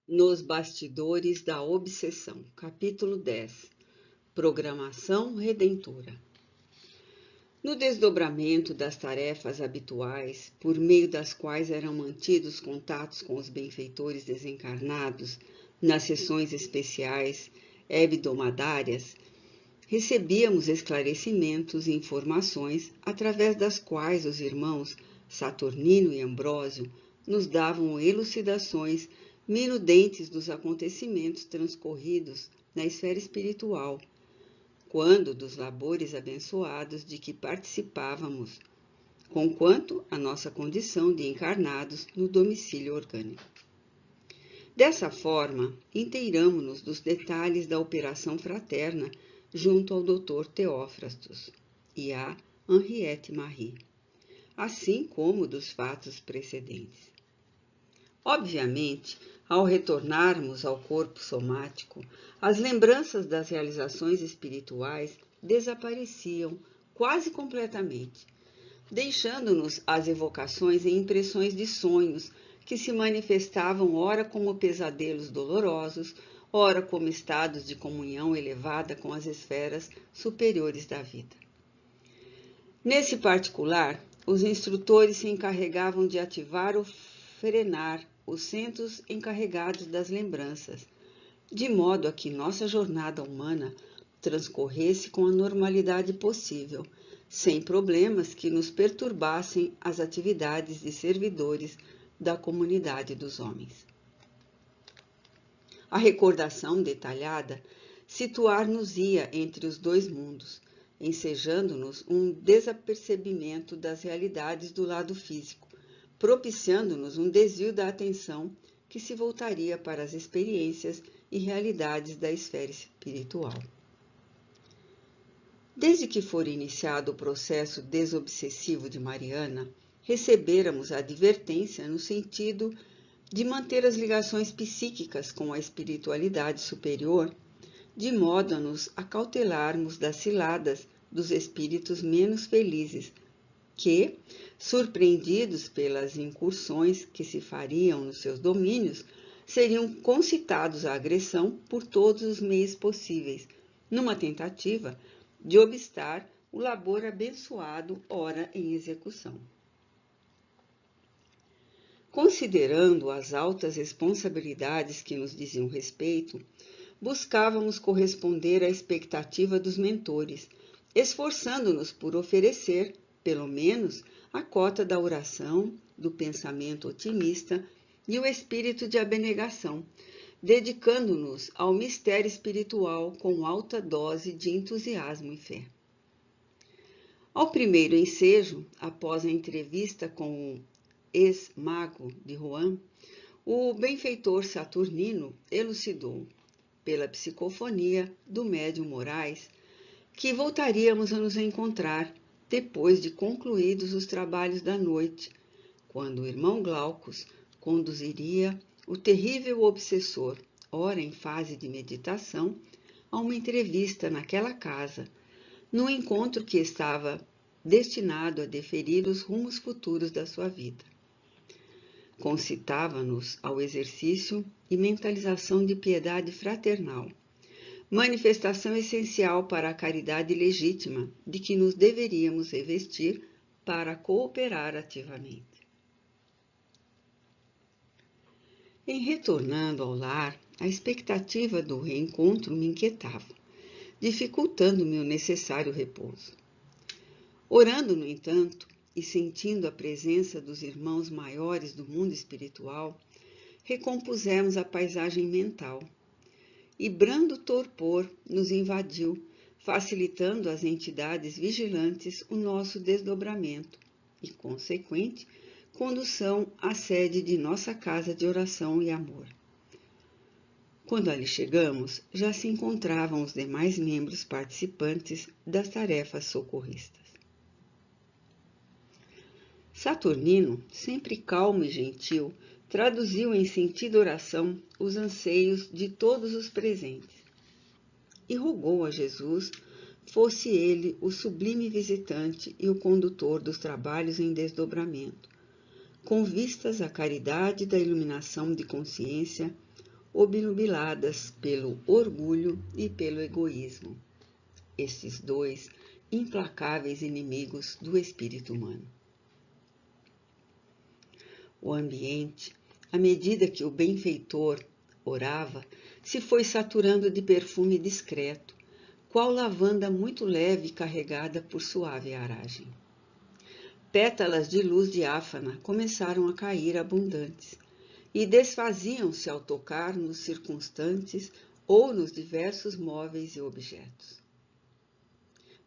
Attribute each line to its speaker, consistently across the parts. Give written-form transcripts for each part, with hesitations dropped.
Speaker 1: Nos bastidores da obsessão, capítulo 10. Programação redentora. No desdobramento das tarefas habituais, por meio das quais eram mantidos contatos com os benfeitores desencarnados, nas sessões especiais hebdomadárias, recebíamos esclarecimentos e informações através das quais os irmãos Saturnino e Ambrósio nos davam elucidações minudentes dos acontecimentos transcorridos na esfera espiritual, quando dos labores abençoados de que participávamos, conquanto a nossa condição de encarnados no domicílio orgânico. Dessa forma, inteiramo-nos dos detalhes da operação fraterna junto ao Dr. Teófrastos e à Henriette Marie, assim como dos fatos precedentes. Obviamente, ao retornarmos ao corpo somático, as lembranças das realizações espirituais desapareciam quase completamente, deixando-nos as evocações e impressões de sonhos que se manifestavam ora como pesadelos dolorosos, ora como estados de comunhão elevada com as esferas superiores da vida. Nesse particular, os instrutores se encarregavam de ativar ou frenar os centros encarregados das lembranças, de modo a que nossa jornada humana transcorresse com a normalidade possível, sem problemas que nos perturbassem as atividades de servidores da comunidade dos homens. A recordação detalhada situar-nos-ia entre os dois mundos, ensejando-nos um desapercebimento das realidades do lado físico, propiciando-nos um desvio da atenção que se voltaria para as experiências e realidades da esfera espiritual. Desde que fora iniciado o processo desobsessivo de Mariana, recebêramos a advertência no sentido de manter as ligações psíquicas com a espiritualidade superior, de modo a nos acautelarmos das ciladas dos espíritos menos felizes, que, surpreendidos pelas incursões que se fariam nos seus domínios, seriam concitados à agressão por todos os meios possíveis, numa tentativa de obstar o labor abençoado ora em execução. Considerando as altas responsabilidades que nos diziam respeito, buscávamos corresponder à expectativa dos mentores, esforçando-nos por oferecer, pelo menos, a cota da oração, do pensamento otimista e o espírito de abnegação, dedicando-nos ao mistério espiritual com alta dose de entusiasmo e fé. Ao primeiro ensejo, após a entrevista com o ex-mago de Rouen, o benfeitor Saturnino elucidou, pela psicofonia do médium Moraes, que voltaríamos a nos encontrar depois de concluídos os trabalhos da noite, quando o irmão Glaucus conduziria o terrível obsessor, ora em fase de meditação, a uma entrevista naquela casa, num encontro que estava destinado a deferir os rumos futuros da sua vida. Concitava-nos ao exercício e mentalização de piedade fraternal, manifestação essencial para a caridade legítima de que nos deveríamos revestir para cooperar ativamente. Em retornando ao lar, a expectativa do reencontro me inquietava, dificultando-me o necessário repouso. Orando, no entanto, e sentindo a presença dos irmãos maiores do mundo espiritual, recompusemos a paisagem mental, e brando torpor nos invadiu, facilitando às entidades vigilantes o nosso desdobramento e, consequente, condução à sede de nossa casa de oração e amor. Quando ali chegamos, já se encontravam os demais membros participantes das tarefas socorristas. Saturnino, sempre calmo e gentil, traduziu em sentido oração os anseios de todos os presentes e rogou a Jesus fosse ele o sublime visitante e o condutor dos trabalhos em desdobramento, com vistas à caridade da iluminação de consciência, obnubiladas pelo orgulho e pelo egoísmo, estes dois implacáveis inimigos do espírito humano. O ambiente, à medida que o benfeitor orava, se foi saturando de perfume discreto, qual lavanda muito leve carregada por suave aragem. Pétalas de luz diáfana começaram a cair abundantes e desfaziam-se ao tocar nos circunstantes ou nos diversos móveis e objetos.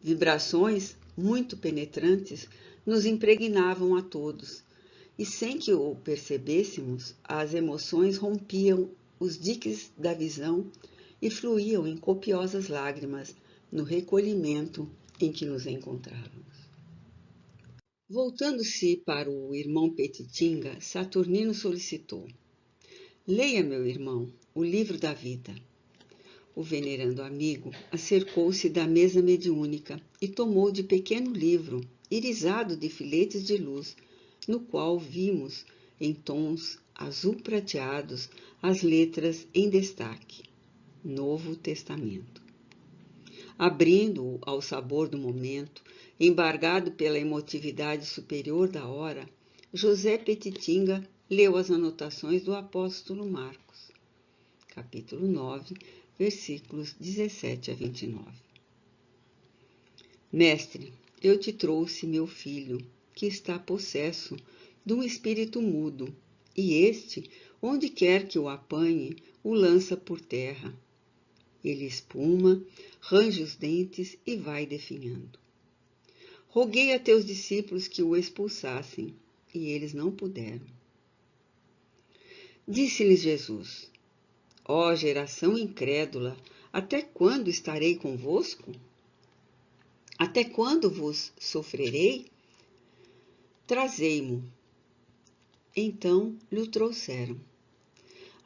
Speaker 1: Vibrações muito penetrantes nos impregnavam a todos, e sem que o percebêssemos, as emoções rompiam os diques da visão e fluíam em copiosas lágrimas no recolhimento em que nos encontrávamos. Voltando-se para o irmão Petitinga, Saturnino solicitou: leia, meu irmão, o livro da vida. O venerando amigo acercou-se da mesa mediúnica e tomou de pequeno livro, irisado de filetes de luz, no qual vimos, em tons azul-prateados, as letras em destaque: Novo Testamento. Abrindo-o ao sabor do momento, embargado pela emotividade superior da hora, José Petitinga leu as anotações do apóstolo Marcos, capítulo 9, versículos 17 a 29. Mestre, eu te trouxe meu filho, que está possesso de um espírito mudo, e este, onde quer que o apanhe, o lança por terra. Ele espuma, range os dentes e vai definhando. Roguei a teus discípulos que o expulsassem, e eles não puderam. Disse-lhes Jesus: ó geração incrédula, até quando estarei convosco? Até quando vos sofrerei? Trazei-mo. Então lhe trouxeram.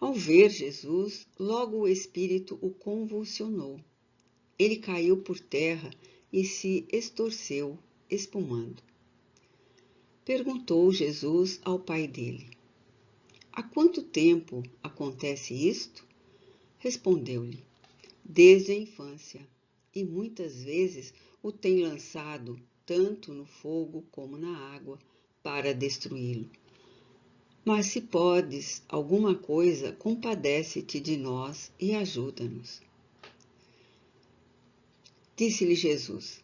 Speaker 1: Ao ver Jesus, logo o espírito o convulsionou. Ele caiu por terra e se estorceu, espumando. Perguntou Jesus ao pai dele: há quanto tempo acontece isto? Respondeu-lhe: desde a infância, e muitas vezes o tem lançado tanto no fogo como na água para destruí-lo. Mas se podes alguma coisa, compadece-te de nós e ajuda-nos. Disse-lhe Jesus: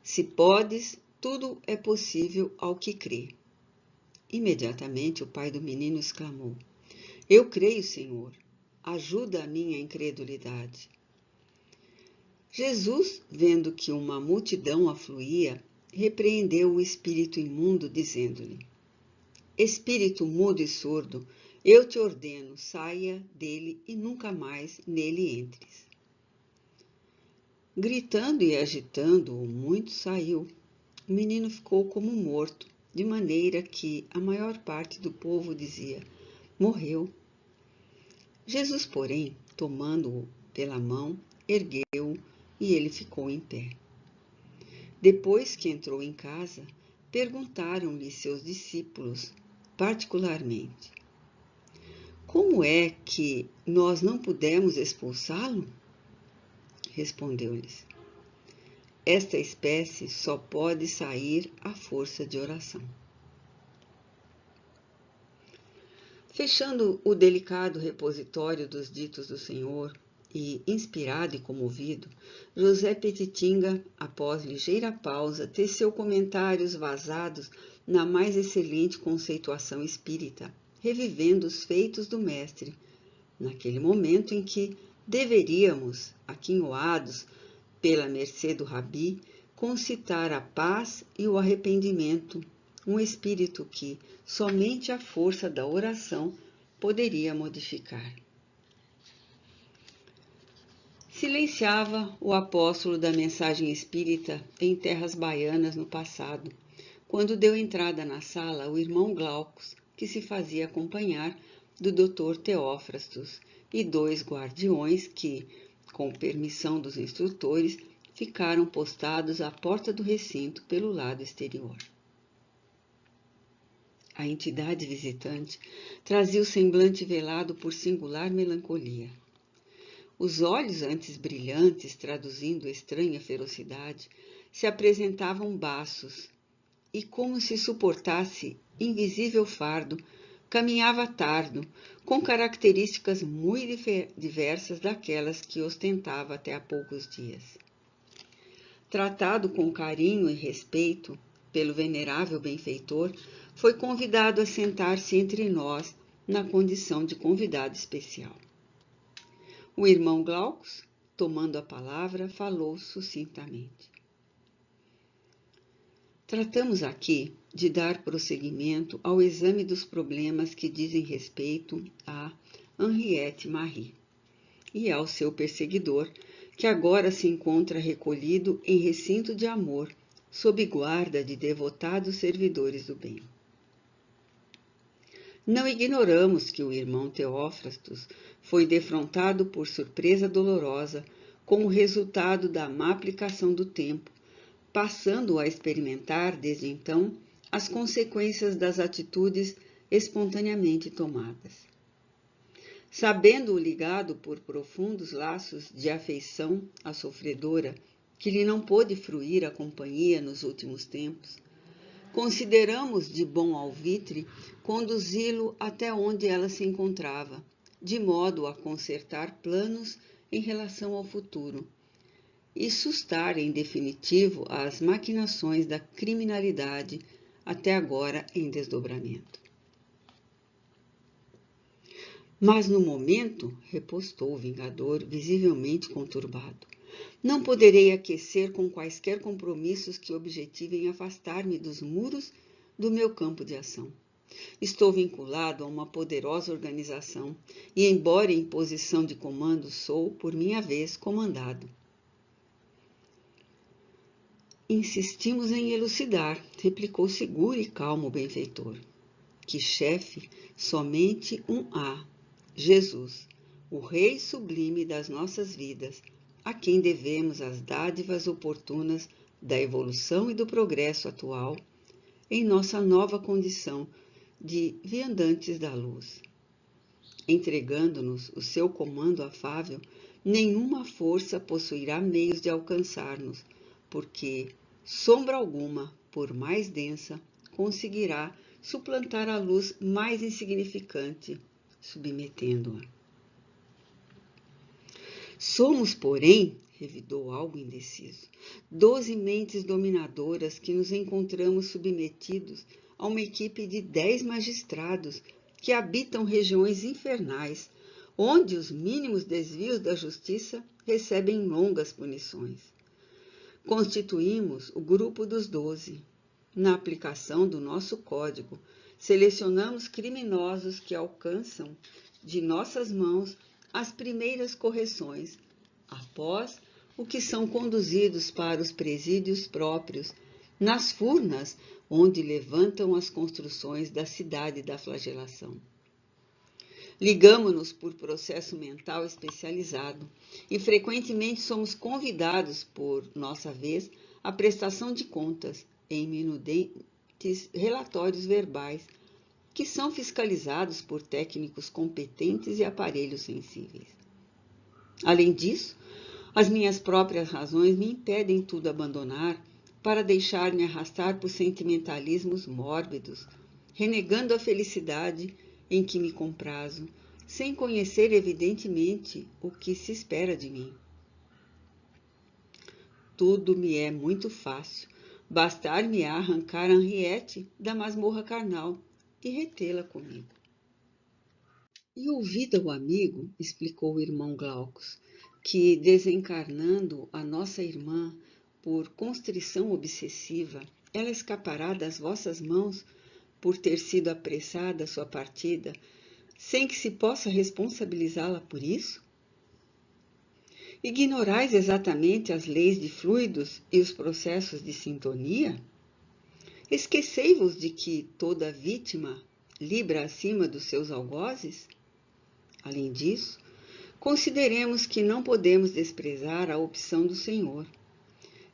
Speaker 1: se podes, tudo é possível ao que crê. Imediatamente o pai do menino exclamou: eu creio, Senhor, ajuda a minha incredulidade. Jesus, vendo que uma multidão afluía, repreendeu o espírito imundo, dizendo-lhe: espírito mudo e surdo, eu te ordeno, saia dele e nunca mais nele entres. Gritando e agitando-o muito, saiu. O menino ficou como morto, de maneira que a maior parte do povo dizia: morreu. Jesus, porém, tomando-o pela mão, ergueu-o e ele ficou em pé. Depois que entrou em casa, perguntaram-lhe seus discípulos, particularmente: como é que nós não pudemos expulsá-lo? Respondeu-lhes: esta espécie só pode sair à força de oração. Fechando o delicado repositório dos ditos do Senhor, e, inspirado e comovido, José Petitinga, após ligeira pausa, teceu comentários vazados na mais excelente conceituação espírita, revivendo os feitos do mestre, naquele momento em que deveríamos, aquinhoados pela mercê do Rabi, concitar a paz e o arrependimento, um espírito que somente a força da oração poderia modificar. Silenciava o apóstolo da mensagem espírita em terras baianas no passado, quando deu entrada na sala o irmão Glaucus, que se fazia acompanhar do Dr. Teófrastos e dois guardiões que, com permissão dos instrutores, ficaram postados à porta do recinto pelo lado exterior. A entidade visitante trazia o semblante velado por singular melancolia. Os olhos, antes brilhantes, traduzindo estranha ferocidade, se apresentavam baços, e como se suportasse invisível fardo, caminhava tardo, com características muito diversas daquelas que ostentava até há poucos dias. Tratado com carinho e respeito pelo venerável benfeitor, foi convidado a sentar-se entre nós na condição de convidado especial. O irmão Glaucus, tomando a palavra, falou sucintamente. Tratamos aqui de dar prosseguimento ao exame dos problemas que dizem respeito a Henriette Marie e ao seu perseguidor, que agora se encontra recolhido em recinto de amor, sob guarda de devotados servidores do bem. Não ignoramos que o irmão Teófrastos foi defrontado por surpresa dolorosa com o resultado da má aplicação do tempo, passando a experimentar, desde então, as consequências das atitudes espontaneamente tomadas. Sabendo-o ligado por profundos laços de afeição à sofredora, que lhe não pôde fruir a companhia nos últimos tempos, consideramos de bom alvitre conduzi-lo até onde ela se encontrava, de modo a concertar planos em relação ao futuro e sustar em definitivo as maquinações da criminalidade até agora em desdobramento. Mas no momento, repostou o vingador, visivelmente conturbado, não poderei aquecer com quaisquer compromissos que objetivem afastar-me dos muros do meu campo de ação. Estou vinculado a uma poderosa organização e, embora em posição de comando, sou, por minha vez, comandado. Insistimos em elucidar, replicou seguro e calmo o benfeitor, que chefe somente um há, Jesus, o Rei sublime das nossas vidas, a quem devemos as dádivas oportunas da evolução e do progresso atual em nossa nova condição de viandantes da luz. Entregando-nos o seu comando afável, nenhuma força possuirá meios de alcançar-nos, porque sombra alguma, por mais densa, conseguirá suplantar a luz mais insignificante, submetendo-a. Somos, porém, revidou algo indeciso, 12 mentes dominadoras que nos encontramos submetidos a uma equipe de 10 magistrados que habitam regiões infernais, onde os mínimos desvios da justiça recebem longas punições. Constituímos o grupo dos 12. Na aplicação do nosso código, selecionamos criminosos que alcançam de nossas mãos as primeiras correções, após o que são conduzidos para os presídios próprios, nas furnas onde levantam as construções da cidade da flagelação. Ligamo-nos por processo mental especializado e frequentemente somos convidados, por nossa vez, à prestação de contas em minudentes relatórios verbais, que são fiscalizados por técnicos competentes e aparelhos sensíveis. Além disso, as minhas próprias razões me impedem tudo abandonar para deixar-me arrastar por sentimentalismos mórbidos, renegando a felicidade em que me comprazo, sem conhecer evidentemente o que se espera de mim. Tudo me é muito fácil, bastar-me-á arrancar Henriette da masmorra carnal e retê-la comigo. E ouvida o amigo, explicou o irmão Glaucus, que, desencarnando a nossa irmã por constrição obsessiva, ela escapará das vossas mãos por ter sido apressada a sua partida, sem que se possa responsabilizá-la por isso? Ignorais exatamente as leis de fluidos e os processos de sintonia? Esquecei-vos de que toda vítima libra acima dos seus algozes? Além disso, consideremos que não podemos desprezar a opção do Senhor,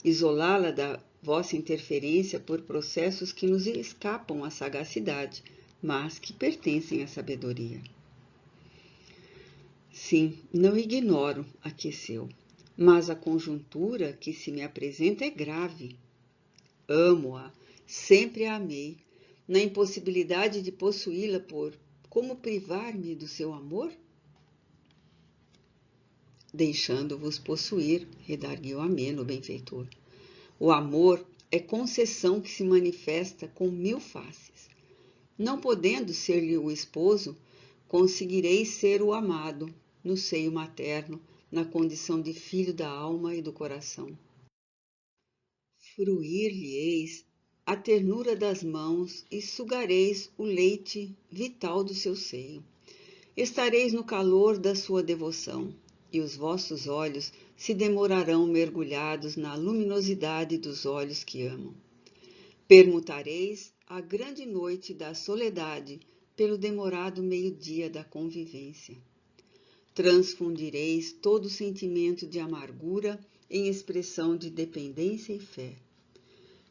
Speaker 1: isolá-la da vossa interferência por processos que nos escapam à sagacidade, mas que pertencem à sabedoria. Sim, não ignoro, aqueceu, mas a conjuntura que se me apresenta é grave. Amo-a, sempre a amei, na impossibilidade de possuí-la como privar-me do seu amor? Deixando-vos possuir, redarguiu ameno o benfeitor. O amor é concessão que se manifesta com 1000 faces. Não podendo ser-lhe o esposo, conseguireis ser o amado, no seio materno, na condição de filho da alma e do coração. Fruir-lhe-eis a ternura das mãos e sugareis o leite vital do seu seio. Estareis no calor da sua devoção, e os vossos olhos se demorarão mergulhados na luminosidade dos olhos que amam. Permutareis a grande noite da soledade pelo demorado meio-dia da convivência. Transfundireis todo sentimento de amargura em expressão de dependência e fé.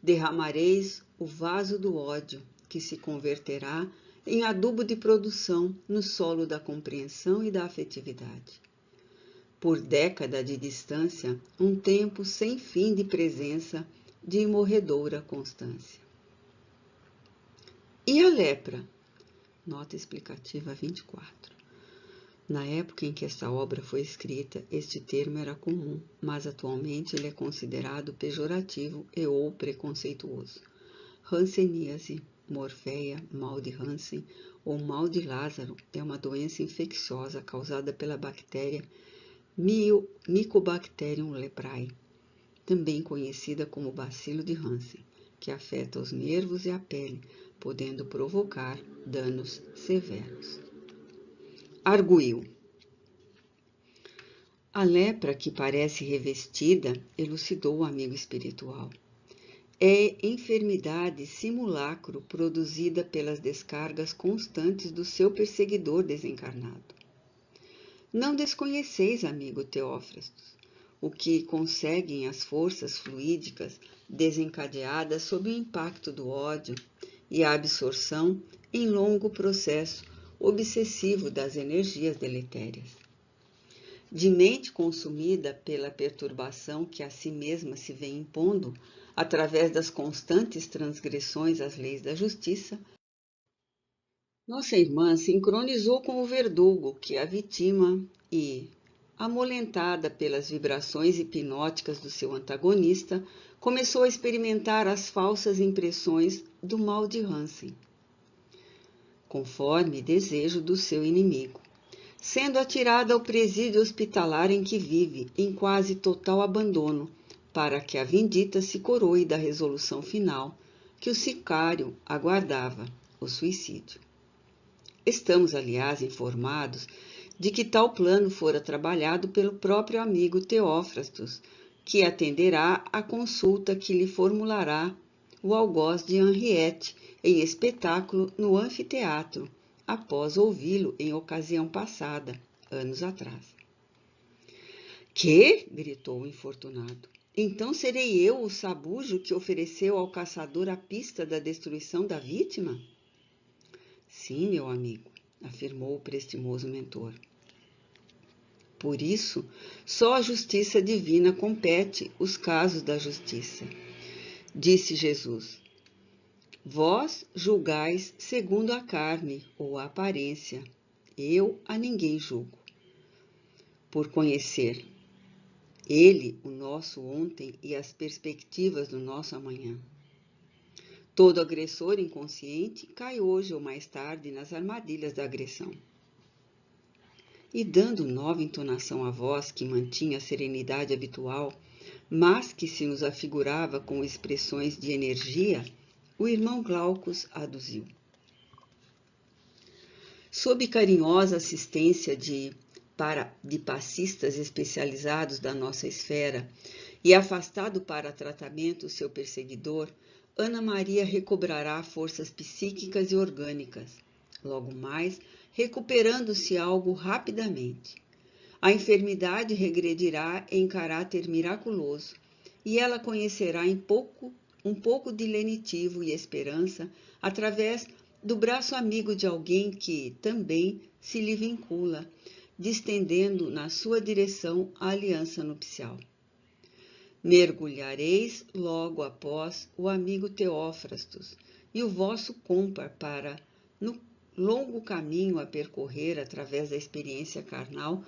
Speaker 1: Derramareis o vaso do ódio, que se converterá em adubo de produção no solo da compreensão e da afetividade. Por década de distância, um tempo sem fim de presença, de imorredoura constância. E a lepra? Nota explicativa 24. Na época em que esta obra foi escrita, este termo era comum, mas atualmente ele é considerado pejorativo e ou preconceituoso. Hanseníase, morfeia, mal de Hansen ou mal de Lázaro é uma doença infecciosa causada pela bactéria Mycobacterium leprae, também conhecida como bacilo de Hansen, que afeta os nervos e a pele, podendo provocar danos severos. Arguiu. A lepra que parece revestida, elucidou o amigo espiritual, é enfermidade simulacro produzida pelas descargas constantes do seu perseguidor desencarnado. Não desconheceis, amigo Teófrastos, o que conseguem as forças fluídicas desencadeadas sob o impacto do ódio e a absorção em longo processo obsessivo das energias deletérias. De mente consumida pela perturbação que a si mesma se vem impondo através das constantes transgressões às leis da justiça, nossa irmã sincronizou com o verdugo que a vitima e, amolentada pelas vibrações hipnóticas do seu antagonista, começou a experimentar as falsas impressões do mal de Hansen, conforme desejo do seu inimigo, sendo atirada ao presídio hospitalar em que vive, em quase total abandono, para que a vindita se coroe da resolução final que o sicário aguardava, o suicídio. Estamos, aliás, informados de que tal plano fora trabalhado pelo próprio amigo Teófrastos, que atenderá à consulta que lhe formulará o algoz de Henriette em espetáculo no anfiteatro, após ouvi-lo em ocasião passada, anos atrás. Que? Gritou o infortunado. Então serei eu o sabujo que ofereceu ao caçador a pista da destruição da vítima? Sim, meu amigo, afirmou o prestimoso mentor. Por isso, só a justiça divina compete os casos da justiça. Disse Jesus, vós julgais segundo a carne ou a aparência, eu a ninguém julgo. Por conhecer ele, o nosso ontem e as perspectivas do nosso amanhã. Todo agressor inconsciente cai hoje ou mais tarde nas armadilhas da agressão. E dando nova entonação à voz que mantinha a serenidade habitual, mas que se nos afigurava com expressões de energia, o irmão Glaucus aduziu. Sob carinhosa assistência de passistas especializados da nossa esfera e afastado para tratamento o seu perseguidor, Ana Maria recobrará forças psíquicas e orgânicas, logo mais recuperando-se algo rapidamente. A enfermidade regredirá em caráter miraculoso e ela conhecerá um pouco de lenitivo e esperança através do braço amigo de alguém que também se lhe vincula, distendendo na sua direção a aliança nupcial. Mergulhareis logo após o amigo Teófrastos e o vosso cômpar para, no longo caminho a percorrer através da experiência carnal,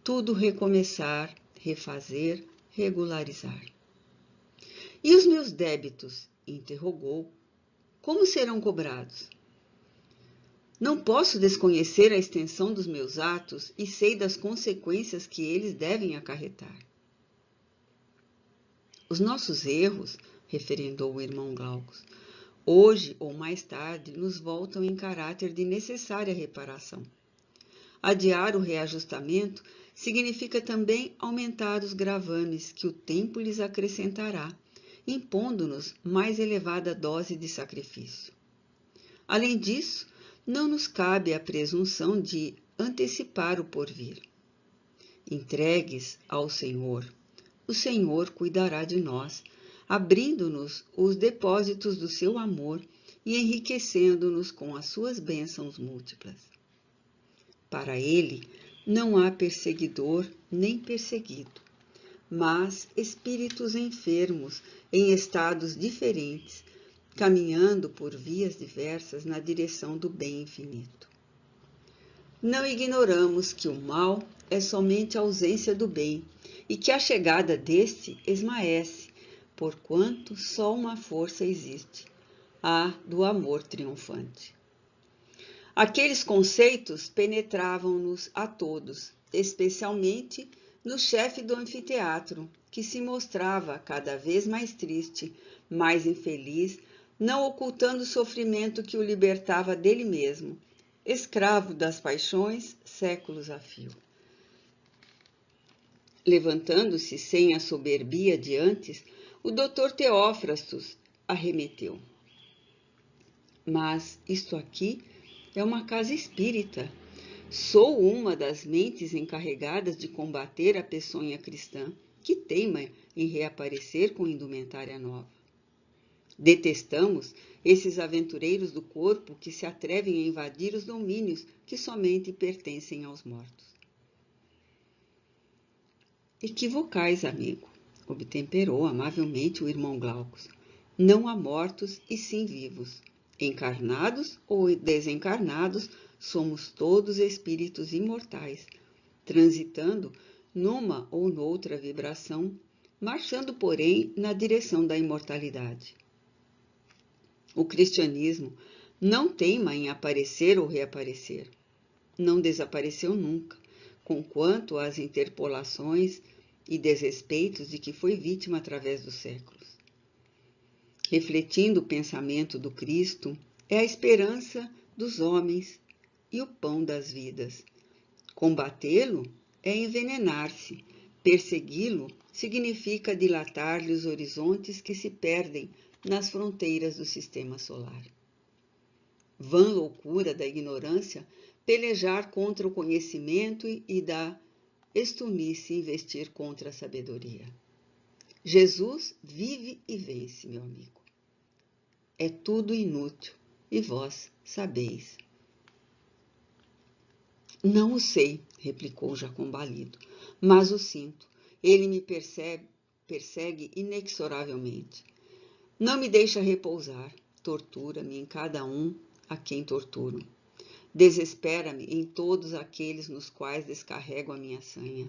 Speaker 1: tudo recomeçar, refazer, regularizar. E os meus débitos? Interrogou. Como serão cobrados? Não posso desconhecer a extensão dos meus atos e sei das consequências que eles devem acarretar. Os nossos erros, referendou o irmão Glaucus, hoje ou mais tarde nos voltam em caráter de necessária reparação. Adiar o reajustamento significa também aumentar os gravames que o tempo lhes acrescentará, impondo-nos mais elevada dose de sacrifício. Além disso, não nos cabe a presunção de antecipar o porvir. Entregues ao Senhor, o Senhor cuidará de nós, abrindo-nos os depósitos do seu amor e enriquecendo-nos com as suas bênçãos múltiplas. Para ele, não há perseguidor nem perseguido, mas espíritos enfermos em estados diferentes, caminhando por vias diversas na direção do bem infinito. Não ignoramos que o mal é somente a ausência do bem e que a chegada deste esmaece, porquanto só uma força existe, a do amor triunfante. Aqueles conceitos penetravam-nos a todos, especialmente no chefe do anfiteatro, que se mostrava cada vez mais triste, mais infeliz, não ocultando o sofrimento que o libertava dele mesmo, escravo das paixões, séculos a fio. Levantando-se sem a soberbia de antes, o doutor Teófrastos arremeteu. Mas isto aqui é uma casa espírita. Sou uma das mentes encarregadas de combater a peçonha cristã, que teima em reaparecer com indumentária nova. Detestamos esses aventureiros do corpo que se atrevem a invadir os domínios que somente pertencem aos mortos. Equivocais, amigo, obtemperou amavelmente o irmão Glaucus. Não há mortos e sim vivos. Encarnados ou desencarnados, somos todos espíritos imortais, transitando numa ou noutra vibração, marchando, porém, na direção da imortalidade. O cristianismo não teima em aparecer ou reaparecer. Não desapareceu nunca, conquanto às interpolações e desrespeitos de que foi vítima através dos séculos. Refletindo o pensamento do Cristo, é a esperança dos homens e o pão das vidas. Combatê-lo é envenenar-se. Persegui-lo significa dilatar-lhe os horizontes que se perdem nas fronteiras do sistema solar. Vã loucura da ignorância pelejar contra o conhecimento e da estulnice investir contra a sabedoria. Jesus vive e vence, meu amigo. É tudo inútil, e vós sabeis. Não o sei, replicou já combalido, mas o sinto. Ele me persegue inexoravelmente. Não me deixa repousar, tortura-me em cada um a quem torturo. Desespera-me em todos aqueles nos quais descarrego a minha sanha.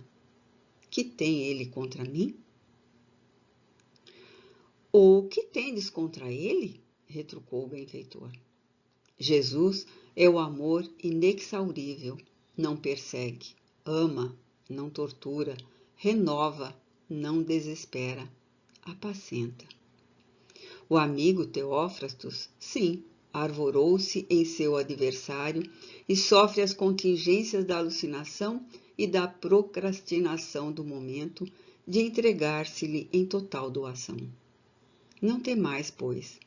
Speaker 1: Que tem ele contra mim? O que tendes contra ele? Retrucou o benfeitor. Jesus é o amor inexaurível, não persegue, ama, não tortura, renova, não desespera, apacenta. O amigo Teófrastos, sim, arvorou-se em seu adversário e sofre as contingências da alucinação e da procrastinação do momento de entregar-se-lhe em total doação. Não temais, pois.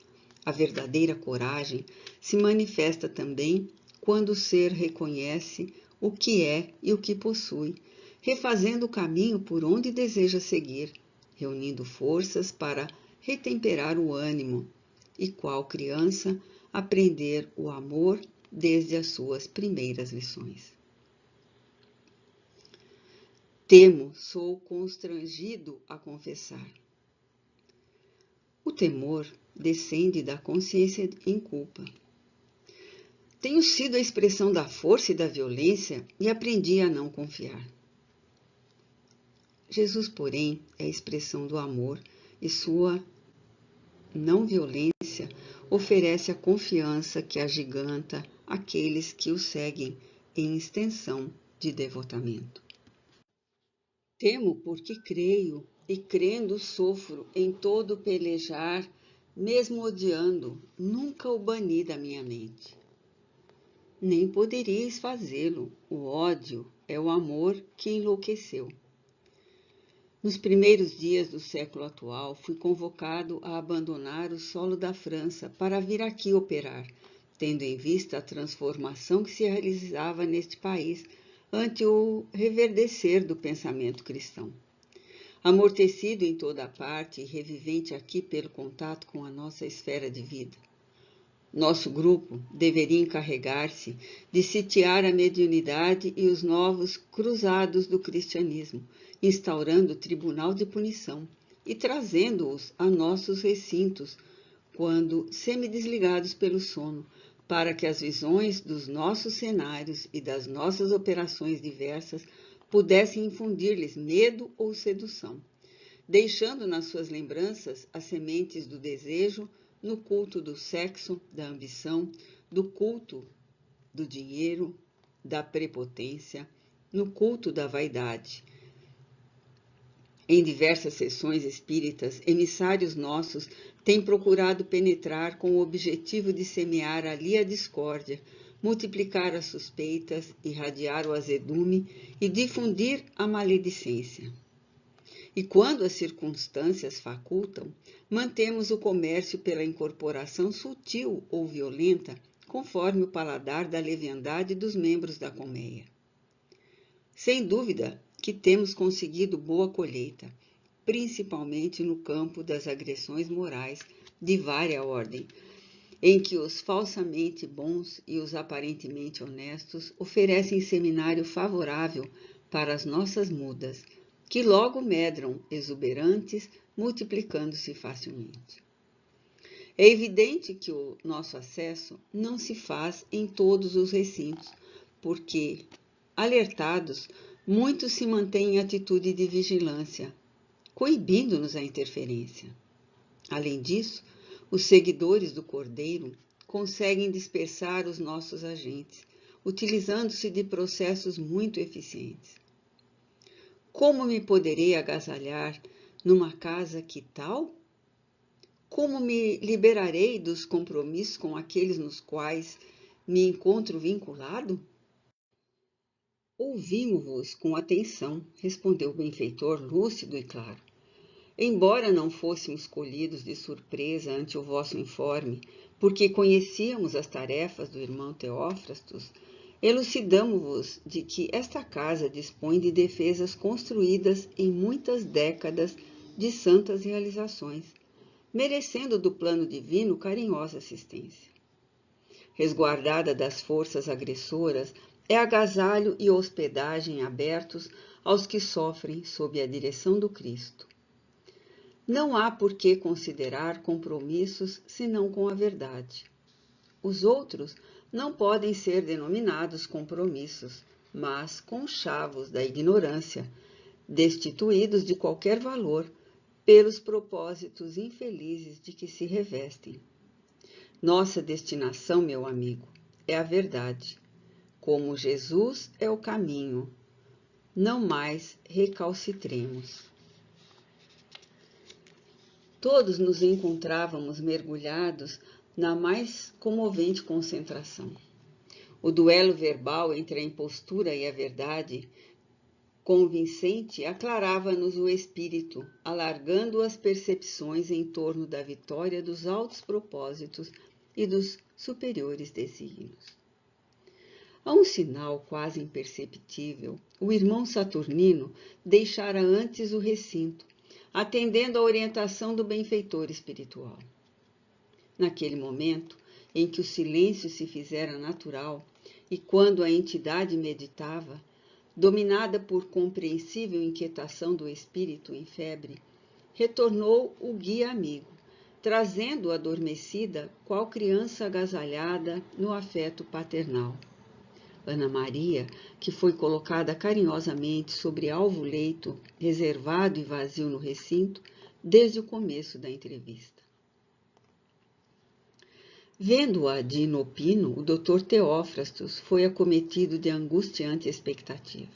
Speaker 1: A verdadeira coragem se manifesta também quando o ser reconhece o que é e o que possui, refazendo o caminho por onde deseja seguir, reunindo forças para retemperar o ânimo, e qual criança aprender o amor desde as suas primeiras lições. Temo, sou constrangido a confessar. O temor descende da consciência em culpa. Tenho sido a expressão da força e da violência e aprendi a não confiar. Jesus, porém, é a expressão do amor e sua não violência oferece a confiança que agiganta aqueles que o seguem em extensão de devotamento. Temo porque creio e crendo sofro em todo pelejar, mesmo odiando, nunca o bani da minha mente. Nem poderíeis fazê-lo, o ódio é o amor que enlouqueceu. Nos primeiros dias do século atual, fui convocado a abandonar o solo da França para vir aqui operar, tendo em vista a transformação que se realizava neste país ante o reverdecer do pensamento cristão. Amortecido em toda a parte e revivente aqui pelo contato com a nossa esfera de vida. Nosso grupo deveria encarregar-se de sitiar a mediunidade e os novos cruzados do cristianismo, instaurando o tribunal de punição e trazendo-os a nossos recintos, quando semidesligados pelo sono, para que as visões dos nossos cenários e das nossas operações diversas pudessem infundir-lhes medo ou sedução, deixando nas suas lembranças as sementes do desejo, no culto do sexo, da ambição, do culto do dinheiro, da prepotência, no culto da vaidade. Em diversas sessões espíritas, emissários nossos têm procurado penetrar com o objetivo de semear ali a discórdia, multiplicar as suspeitas, irradiar o azedume e difundir a maledicência. E quando as circunstâncias facultam, mantemos o comércio pela incorporação sutil ou violenta, conforme o paladar da leviandade dos membros da colmeia. Sem dúvida que temos conseguido boa colheita, principalmente no campo das agressões morais de vária ordem, em que os falsamente bons e os aparentemente honestos oferecem seminário favorável para as nossas mudas, que logo medram exuberantes, multiplicando-se facilmente. É evidente que o nosso acesso não se faz em todos os recintos, porque, alertados, muitos se mantêm em atitude de vigilância, coibindo-nos a interferência. Além disso, os seguidores do Cordeiro conseguem dispersar os nossos agentes, utilizando-se de processos muito eficientes. Como me poderei agasalhar numa casa que tal? Como me liberarei dos compromissos com aqueles nos quais me encontro vinculado? Ouvimos-vos com atenção, respondeu o benfeitor lúcido e claro. Embora não fôssemos colhidos de surpresa ante o vosso informe, porque conhecíamos as tarefas do irmão Teófrastos, elucidamo-vos de que esta casa dispõe de defesas construídas em muitas décadas de santas realizações, merecendo do plano divino carinhosa assistência. Resguardada das forças agressoras, é agasalho e hospedagem abertos aos que sofrem sob a direção do Cristo. Não há por que considerar compromissos senão com a verdade. Os outros não podem ser denominados compromissos, mas conchavos da ignorância, destituídos de qualquer valor pelos propósitos infelizes de que se revestem. Nossa destinação, meu amigo, é a verdade. Como Jesus é o caminho, não mais recalcitremos. Todos nos encontrávamos mergulhados na mais comovente concentração. O duelo verbal entre a impostura e a verdade convincente aclarava-nos o espírito, alargando as percepções em torno da vitória dos altos propósitos e dos superiores desígnios. A um sinal quase imperceptível, o irmão Saturnino deixara antes o recinto, atendendo à orientação do benfeitor espiritual. Naquele momento, em que o silêncio se fizera natural, e quando a entidade meditava, dominada por compreensível inquietação do espírito em febre, retornou o guia amigo, trazendo-o adormecida, qual criança agasalhada no afeto paternal. Ana Maria, que foi colocada carinhosamente sobre alvo leito, reservado e vazio no recinto, desde o começo da entrevista. Vendo-a de inopino, o doutor Teófrastos foi acometido de angustiante expectativa.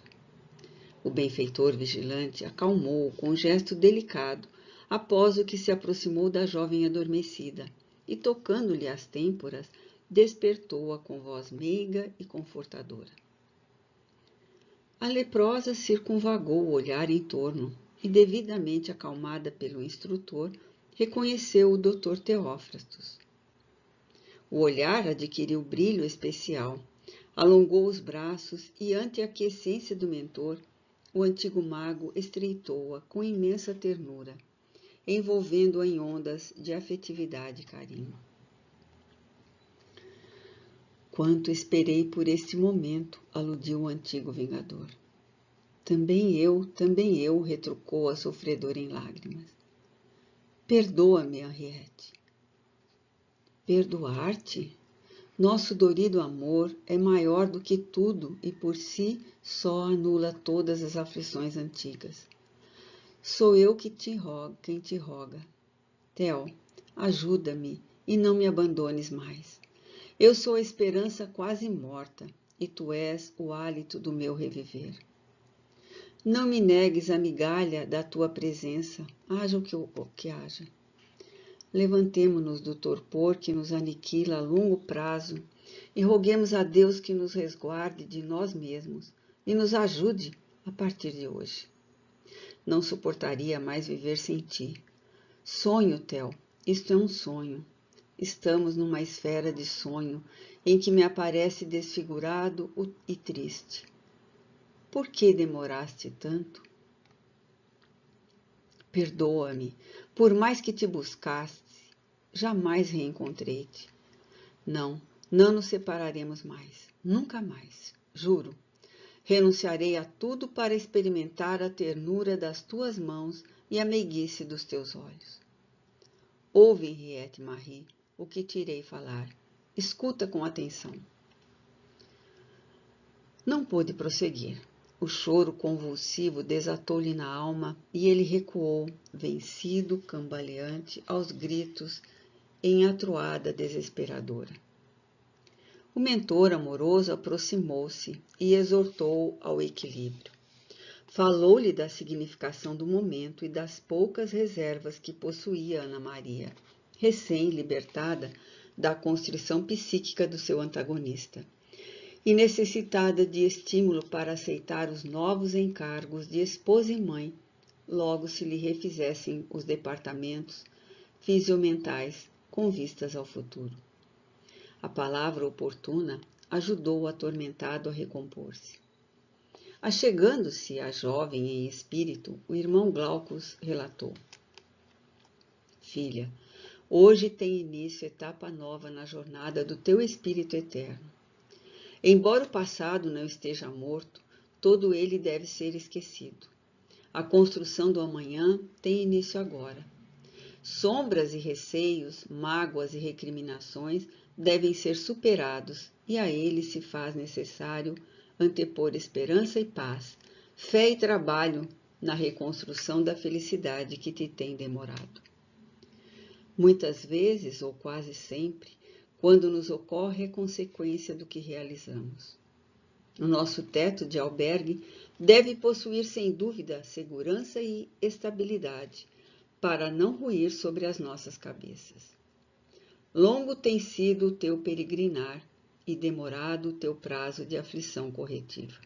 Speaker 1: O benfeitor vigilante acalmou-o com gesto delicado, após o que se aproximou da jovem adormecida, e, tocando-lhe as têmporas, despertou-a com voz meiga e confortadora. A leprosa circunvagou o olhar em torno e, devidamente acalmada pelo instrutor, reconheceu o doutor Teófrastos. O olhar adquiriu brilho especial, alongou os braços e, ante a aquiescência do mentor, o antigo mago estreitou-a com imensa ternura, envolvendo-a em ondas de afetividade e carinho. Quanto esperei por este momento, aludiu o antigo vingador. Também eu, retrucou a sofredora em lágrimas. Perdoa-me, Henriette. Perdoar-te? Nosso dorido amor é maior do que tudo e por si só anula todas as aflições antigas. Sou eu quem te roga. Theo, ajuda-me e não me abandones mais. Eu sou a esperança quase morta e tu és o hálito do meu reviver. Não me negues a migalha da tua presença, haja o que haja. Levantemo-nos do torpor que nos aniquila a longo prazo e roguemos a Deus que nos resguarde de nós mesmos e nos ajude a partir de hoje. Não suportaria mais viver sem ti. Sonho, Theo, isto é um sonho. Estamos numa esfera de sonho em que me aparece desfigurado e triste. Por que demoraste tanto? Perdoa-me, por mais que te buscaste, jamais reencontrei-te. Não nos separaremos mais, nunca mais, juro. Renunciarei a tudo para experimentar a ternura das tuas mãos e a meiguice dos teus olhos. Ouve, Henriette Marie, o que te irei falar. Escuta com atenção. Não pôde prosseguir. O choro convulsivo desatou-lhe na alma e ele recuou, vencido, cambaleante, aos gritos, em atroada desesperadora. O mentor amoroso aproximou-se e exortou ao equilíbrio. Falou-lhe da significação do momento e das poucas reservas que possuía Ana Maria, recém-libertada da constrição psíquica do seu antagonista, e necessitada de estímulo para aceitar os novos encargos de esposa e mãe, logo se lhe refizessem os departamentos fisiomentais com vistas ao futuro. A palavra oportuna ajudou o atormentado a recompor-se. Achegando-se à jovem em espírito, o irmão Glaucus relatou. Filha, hoje tem início etapa nova na jornada do teu espírito eterno. Embora o passado não esteja morto, todo ele deve ser esquecido. A construção do amanhã tem início agora. Sombras e receios, mágoas e recriminações devem ser superados e a ele se faz necessário antepor esperança e paz, fé e trabalho na reconstrução da felicidade que te tem demorado. Muitas vezes, ou quase sempre, quando nos ocorre a consequência do que realizamos. O nosso teto de albergue deve possuir, sem dúvida, segurança e estabilidade, para não ruir sobre as nossas cabeças. Longo tem sido o teu peregrinar e demorado o teu prazo de aflição corretiva.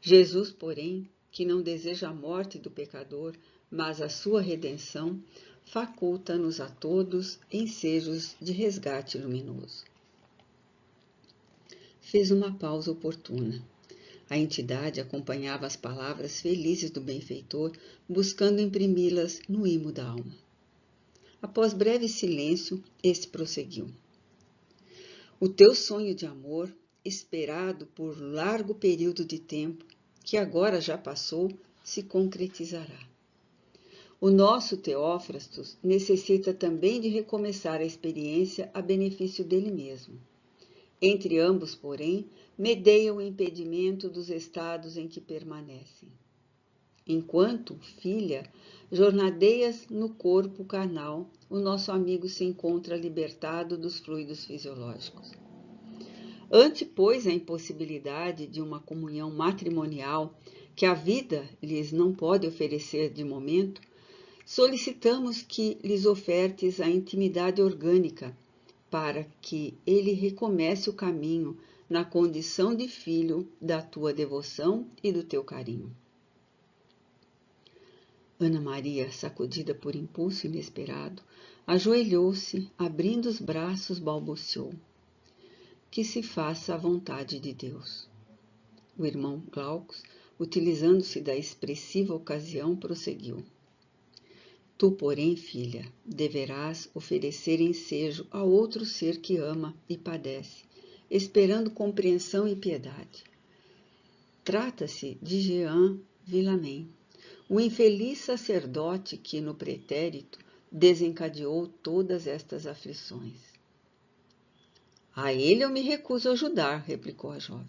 Speaker 1: Jesus, porém, que não deseja a morte do pecador, mas a sua redenção, faculta-nos a todos ensejos de resgate luminoso. Fez uma pausa oportuna. A entidade acompanhava as palavras felizes do benfeitor, buscando imprimi-las no imo da alma. Após breve silêncio, este prosseguiu. O teu sonho de amor, esperado por largo período de tempo, que agora já passou, se concretizará. O nosso Teófrastos necessita também de recomeçar a experiência a benefício dele mesmo. Entre ambos, porém, medeia o impedimento dos estados em que permanecem. Enquanto, filha, jornadeias no corpo carnal, o nosso amigo se encontra libertado dos fluidos fisiológicos. Ante, pois, a impossibilidade de uma comunhão matrimonial que a vida lhes não pode oferecer de momento, solicitamos que lhes ofertes a intimidade orgânica para que ele recomece o caminho na condição de filho da tua devoção e do teu carinho. Ana Maria, sacudida por impulso inesperado, ajoelhou-se, abrindo os braços, balbuciou: que se faça a vontade de Deus. O irmão Glaucus, utilizando-se da expressiva ocasião, prosseguiu: tu, porém, filha, deverás oferecer ensejo a outro ser que ama e padece, esperando compreensão e piedade. Trata-se de Jean Villamin, o infeliz sacerdote que, no pretérito, desencadeou todas estas aflições. A ele eu me recuso a ajudar, replicou a jovem.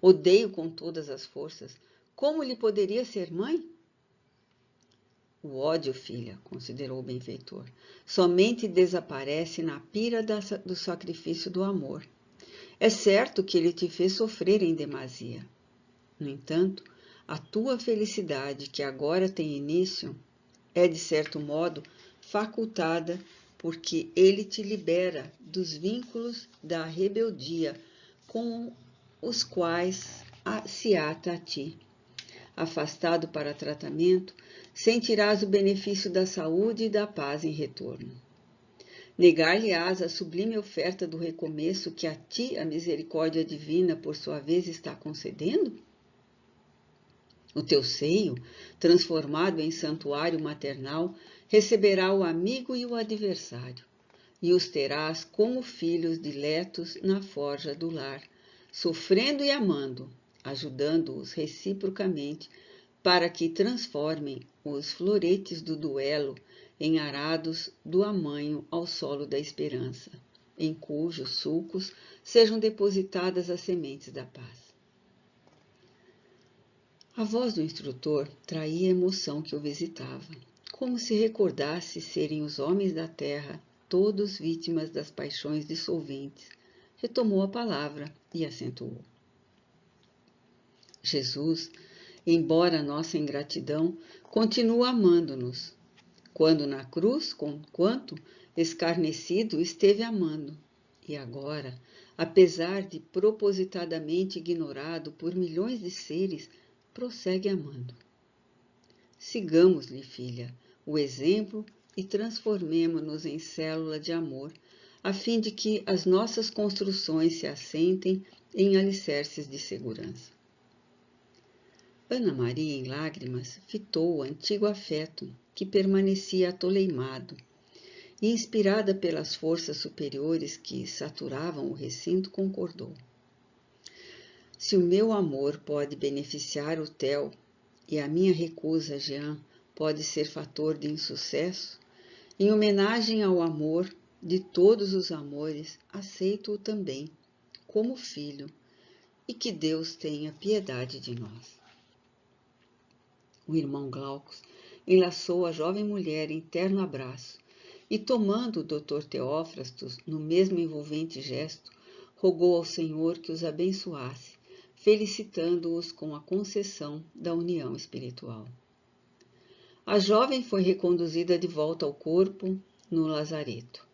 Speaker 1: Odeio com todas as forças. Como lhe poderia ser mãe? O ódio, filha, considerou o benfeitor, somente desaparece na pira do sacrifício do amor. É certo que ele te fez sofrer em demasia. No entanto, a tua felicidade, que agora tem início, é, de certo modo, facultada porque ele te libera dos vínculos da rebeldia com os quais se ata a ti. Afastado para tratamento, sentirás o benefício da saúde e da paz em retorno. Negar-lhe-ás a sublime oferta do recomeço que a ti a misericórdia divina, por sua vez, está concedendo? O teu seio, transformado em santuário maternal, receberá o amigo e o adversário, e os terás como filhos diletos na forja do lar, sofrendo e amando, ajudando-os reciprocamente, para que transformem os floretes do duelo em arados do amanho ao solo da esperança, em cujos sulcos sejam depositadas as sementes da paz. A voz do instrutor traía a emoção que o visitava, como se recordasse serem os homens da terra todos vítimas das paixões dissolventes. Retomou a palavra e acentuou: Jesus, embora nossa ingratidão, continua amando-nos, quando na cruz, conquanto escarnecido, esteve amando, e agora, apesar de propositadamente ignorado por milhões de seres, prossegue amando. Sigamos-lhe, filha, o exemplo e transformemo-nos em célula de amor, a fim de que as nossas construções se assentem em alicerces de segurança. Ana Maria, em lágrimas, fitou o antigo afeto que permanecia atoleimado, e, inspirada pelas forças superiores que saturavam o recinto, concordou. Se o meu amor pode beneficiar o Theo e a minha recusa a Jean pode ser fator de insucesso, em homenagem ao amor de todos os amores, aceito-o também, como filho, e que Deus tenha piedade de nós. O irmão Glaucus enlaçou a jovem mulher em terno abraço e, tomando o Dr. Teófrastos no mesmo envolvente gesto, rogou ao Senhor que os abençoasse, felicitando-os com a concessão da união espiritual. A jovem foi reconduzida de volta ao corpo no lazareto.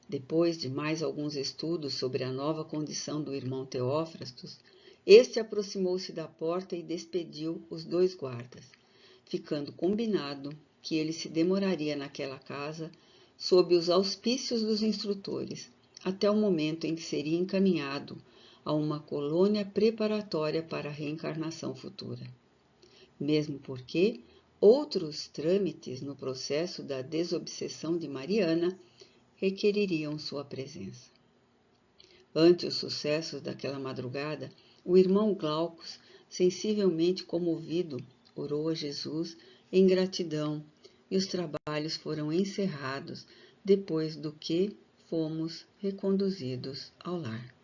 Speaker 1: Depois de mais alguns estudos sobre a nova condição do irmão Teófrastos, este aproximou-se da porta e despediu os dois guardas, ficando combinado que ele se demoraria naquela casa sob os auspícios dos instrutores, até o momento em que seria encaminhado a uma colônia preparatória para a reencarnação futura. Mesmo porque outros trâmites no processo da desobsessão de Mariana requereriam sua presença. Ante os sucessos daquela madrugada, o irmão Glaucus, sensivelmente comovido, orou a Jesus em gratidão, e os trabalhos foram encerrados, depois do que fomos reconduzidos ao lar.